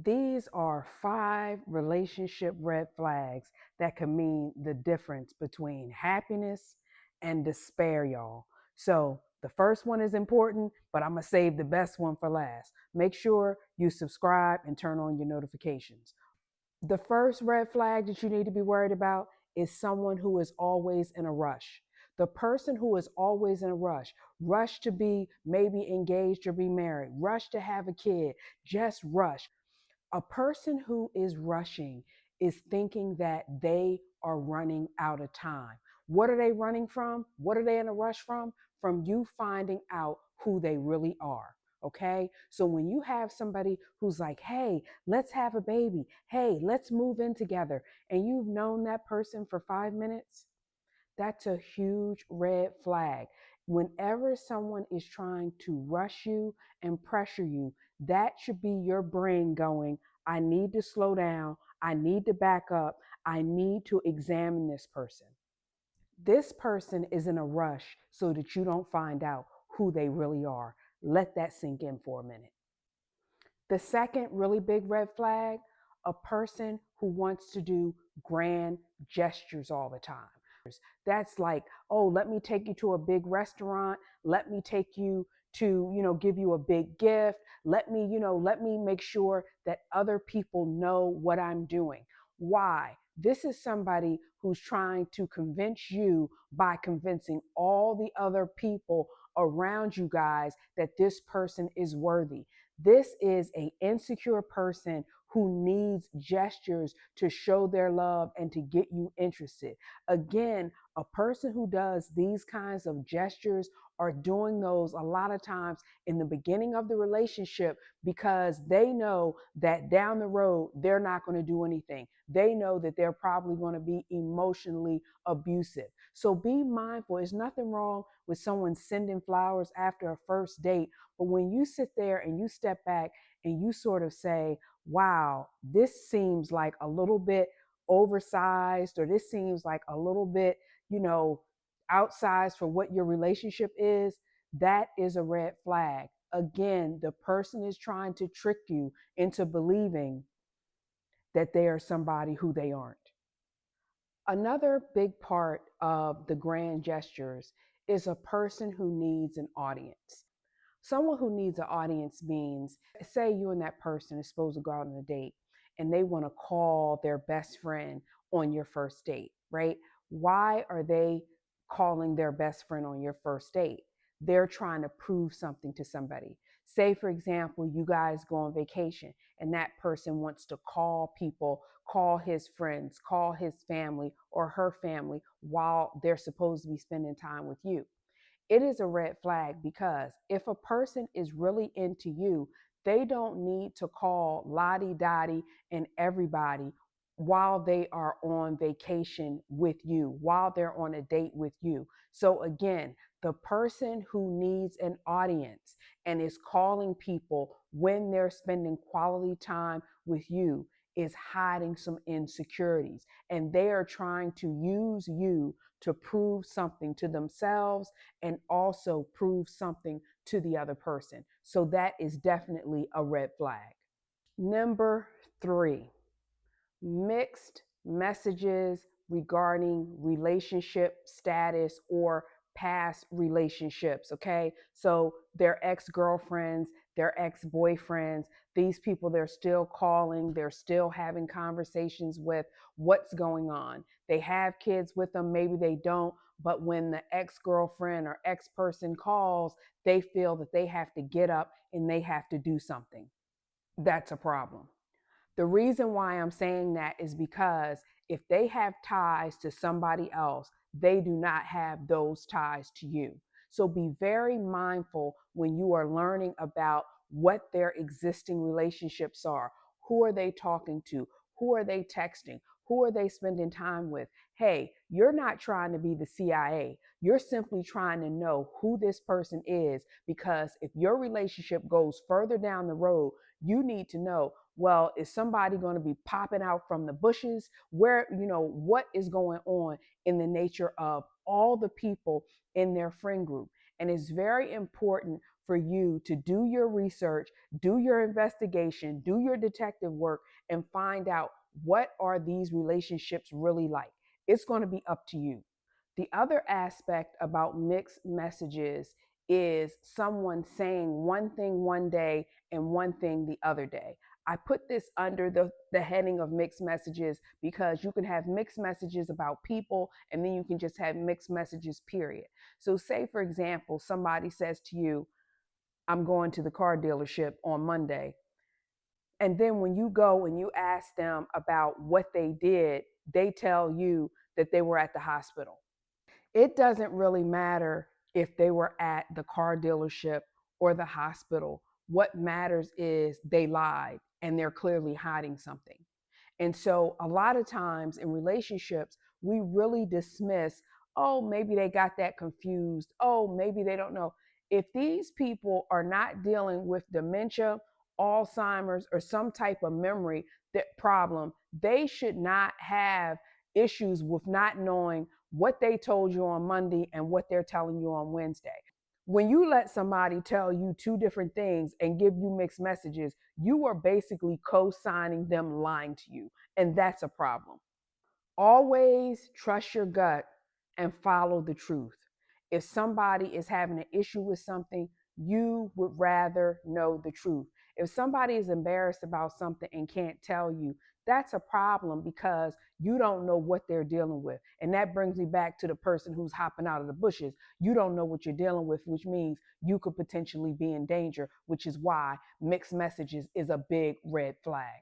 These are 5 relationship red flags that can mean the difference between happiness and despair, y'all. So, the first one is important, but I'm going to save the best one for last. Make sure you subscribe and turn on your notifications. The first red flag that you need to be worried about is someone who is always in a rush. The person who is always in a rush to be maybe engaged or be married, rush to have a kid, just rush. A person who is rushing is thinking that they are running out of time. What are they running from? What are they in a rush from? From you finding out who they really are. Okay. So when you have somebody who's like, hey, let's have a baby. Hey, let's move in together. And you've known that person for 5 minutes, that's a huge red flag. Whenever someone is trying to rush you and pressure you, that should be your brain going, I need to slow down. I need to back up. I need to examine this person. This person is in a rush so that you don't find out who they really are. Let that sink in for a minute. The second really big red flag, a person who wants to do grand gestures all the time. That's like, oh, let me take you to a big restaurant. Let me take you to, give you a big gift. Let me make sure that other people know what I'm doing. Why? This is somebody who's trying to convince you by convincing all the other people around you guys that this person is worthy. This is an insecure person who needs gestures to show their love and to get you interested. Again, a person who does these kinds of gestures are doing those a lot of times in the beginning of the relationship because they know that down the road they're not going to do anything. They know that they're probably going to be emotionally abusive. So be mindful. There's nothing wrong with someone sending flowers after a first date, but when you sit there and you step back and you sort of say, wow, this seems like a little bit oversized, or this seems like a little bit, outsized for what your relationship is, that is a red flag. Again, the person is trying to trick you into believing that they are somebody who they aren't. Another big part of the grand gestures is a person who needs an audience. Someone who needs an audience means, say you and that person is supposed to go out on a date and they want to call their best friend on your first date, right? Why are they calling their best friend on your first date? They're trying to prove something to somebody. Say, for example, you guys go on vacation and that person wants to call people, call his friends, call his family or her family while they're supposed to be spending time with you. It is a red flag because if a person is really into you, they don't need to call Lottie Dottie and everybody while they are on vacation with you, while they're on a date with you. So again, the person who needs an audience and is calling people when they're spending quality time with you is hiding some insecurities, and they are trying to use you to prove something to themselves and also prove something to the other person. So that is definitely a red flag. Number 3, mixed messages regarding relationship status or past relationships. Okay. So their ex-girlfriends, their ex-boyfriends, these people they're still calling, they're still having conversations with. What's going on? They have kids with them, maybe they don't, but when the ex-girlfriend or ex-person calls, they feel that they have to get up and they have to do something. That's a problem. The reason why I'm saying that is because if they have ties to somebody else, they do not have those ties to you. So be very mindful when you are learning about what their existing relationships are. Who are they talking to? Who are they texting? Who are they spending time with? Hey, you're not trying to be the CIA. You're simply trying to know who this person is, because if your relationship goes further down the road, you need to know, well, is somebody going to be popping out from the bushes? Where, what is going on in the nature of all the people in their friend group? And it's very important for you to do your research, do your investigation, do your detective work, and find out what are these relationships really like. It's going to be up to you. The other aspect about mixed messages is someone saying one thing one day and one thing the other day. I put this under the heading of mixed messages because you can have mixed messages about people and then you can just have mixed messages, period. So, say, for example, somebody says to you, I'm going to the car dealership on Monday. And then when you go and you ask them about what they did, they tell you that they were at the hospital. It doesn't really matter if they were at the car dealership or the hospital. What matters is they lied and they're clearly hiding something. And so a lot of times in relationships, we really dismiss, oh, maybe they got that confused. Oh, maybe they don't know. If these people are not dealing with dementia, Alzheimer's, or some type of memory problem, they should not have issues with not knowing what they told you on Monday and what they're telling you on Wednesday. When you let somebody tell you two different things and give you mixed messages, you are basically co-signing them lying to you. And that's a problem. Always trust your gut and follow the truth. If somebody is having an issue with something, you would rather know the truth. If somebody is embarrassed about something and can't tell you, that's a problem because you don't know what they're dealing with. And that brings me back to the person who's hopping out of the bushes. You don't know what you're dealing with, which means you could potentially be in danger, which is why mixed messages is a big red flag.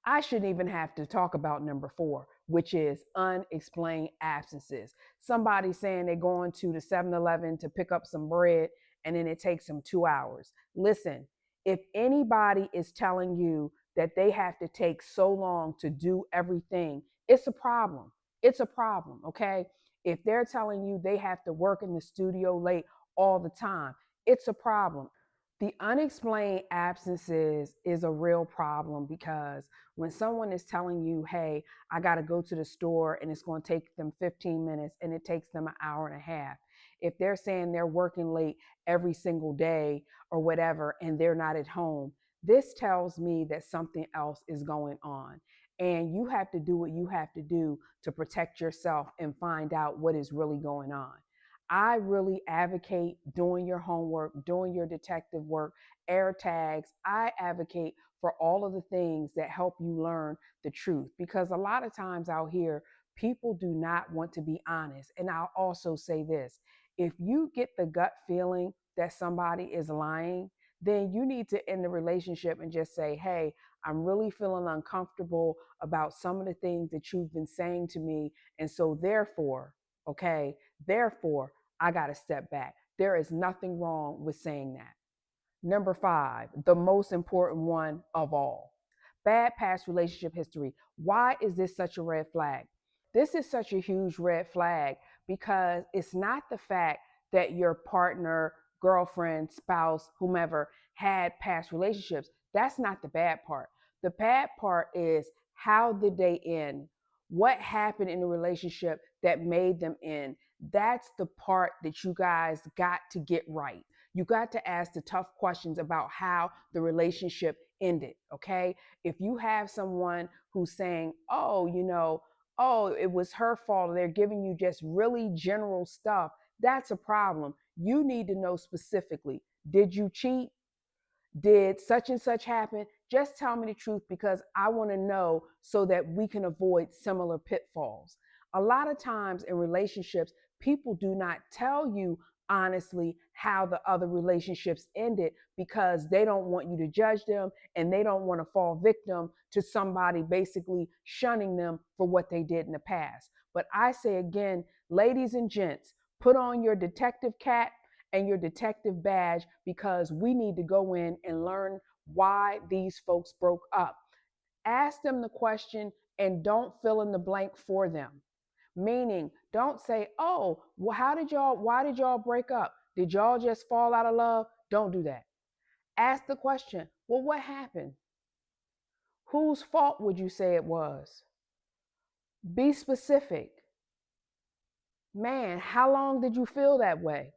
I shouldn't even have to talk about number 4, which is unexplained absences. Somebody saying they're going to the 7-Eleven to pick up some bread and then it takes them 2 hours. Listen, if anybody is telling you that they have to take so long to do everything, it's a problem. It's a problem, okay? If they're telling you they have to work in the studio late all the time, it's a problem. The unexplained absences is a real problem because when someone is telling you, hey, I got to go to the store and it's going to take them 15 minutes and it takes them an hour and a half, if they're saying they're working late every single day or whatever and they're not at home, this tells me that something else is going on. And you have to do what you have to do to protect yourself and find out what is really going on. I really advocate doing your homework, doing your detective work, air tags. I advocate for all of the things that help you learn the truth because a lot of times out here, people do not want to be honest. And I'll also say this, if you get the gut feeling that somebody is lying, then you need to end the relationship and just say, hey, I'm really feeling uncomfortable about some of the things that you've been saying to me. And so therefore, okay, therefore, I got to step back. There is nothing wrong with saying that. Number 5, the most important one of all, bad past relationship history. Why is this such a red flag? This is such a huge red flag because it's not the fact that your partner, girlfriend, spouse, whomever had past relationships. That's not the bad part. The bad part is how did they end? What happened in the relationship that made them end? That's the part that you guys got to get right. You got to ask the tough questions about how the relationship ended, okay? If you have someone who's saying, oh, oh, it was her fault, they're giving you just really general stuff, that's a problem. You need to know specifically, did you cheat? Did such and such happen? Just tell me the truth because I want to know so that we can avoid similar pitfalls. A lot of times in relationships, people do not tell you honestly how the other relationships ended because they don't want you to judge them and they don't want to fall victim to somebody basically shunning them for what they did in the past. But I say again, ladies and gents, put on your detective cap and your detective badge because we need to go in and learn why these folks broke up. Ask them the question and don't fill in the blank for them. Meaning, don't say, oh, well, why did y'all break up? Did y'all just fall out of love? Don't do that. Ask the question, well, what happened? Whose fault would you say it was? Be specific. Man, how long did you feel that way?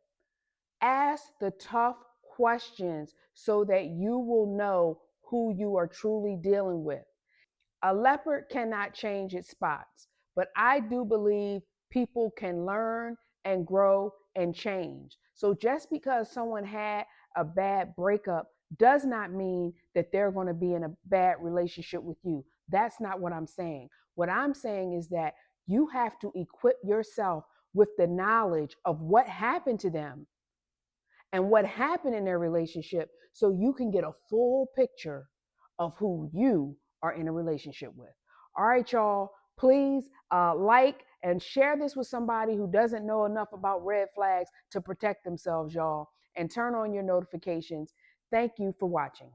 Ask the tough questions so that you will know who you are truly dealing with. A leopard cannot change its spots, but I do believe people can learn and grow and change. So just because someone had a bad breakup does not mean that they're going to be in a bad relationship with you. That's not what I'm saying. What I'm saying is that you have to equip yourself with the knowledge of what happened to them and what happened in their relationship so you can get a full picture of who you are in a relationship with. All right, y'all, please like and share this with somebody who doesn't know enough about red flags to protect themselves, y'all, and turn on your notifications. Thank you for watching.